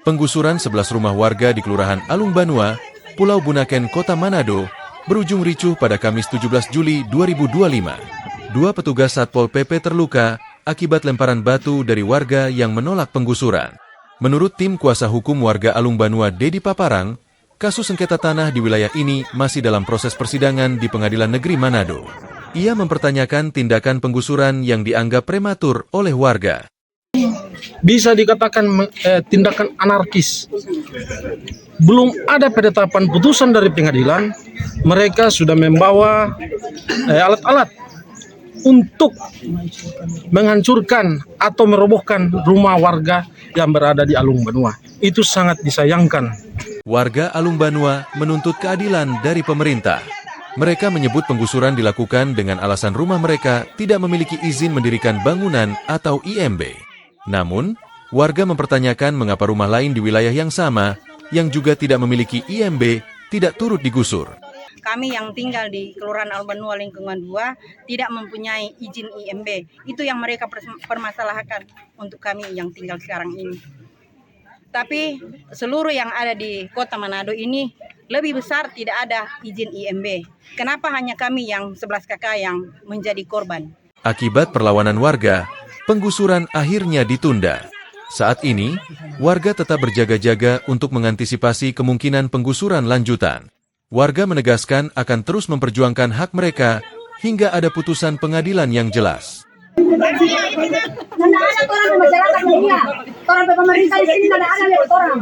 Penggusuran 11 rumah warga di Kelurahan Alung Banua, Pulau Bunaken, Kota Manado, berujung ricuh pada Kamis 17 Juli 2025. Dua petugas Satpol PP terluka akibat lemparan batu dari warga yang menolak penggusuran. Menurut tim kuasa hukum warga Alung Banua, Dedi Paparang, kasus sengketa tanah di wilayah ini masih dalam proses persidangan di Pengadilan Negeri Manado. Ia mempertanyakan tindakan penggusuran yang dianggap prematur oleh warga. Bisa dikatakan tindakan anarkis. Belum ada penetapan putusan dari pengadilan, mereka sudah membawa alat-alat untuk menghancurkan atau merobohkan rumah warga yang berada di Alung Banua. Itu sangat disayangkan. Warga Alung Banua menuntut keadilan dari pemerintah. Mereka menyebut penggusuran dilakukan dengan alasan rumah mereka tidak memiliki izin mendirikan bangunan atau IMB. Namun, warga mempertanyakan mengapa rumah lain di wilayah yang sama, yang juga tidak memiliki IMB, tidak turut digusur. Kami yang tinggal di Kelurahan Alung Banua lingkungan 2 tidak mempunyai izin IMB. Itu yang mereka permasalahkan untuk kami yang tinggal sekarang ini. Tapi seluruh yang ada di Kota Manado ini lebih besar tidak ada izin IMB. Kenapa hanya kami yang 11 kakak yang menjadi korban? Akibat perlawanan warga, penggusuran akhirnya ditunda. Saat ini, warga tetap berjaga-jaga untuk mengantisipasi kemungkinan penggusuran lanjutan. Warga menegaskan akan terus memperjuangkan hak mereka hingga ada putusan pengadilan yang jelas. Pemerintah di sini ada orang.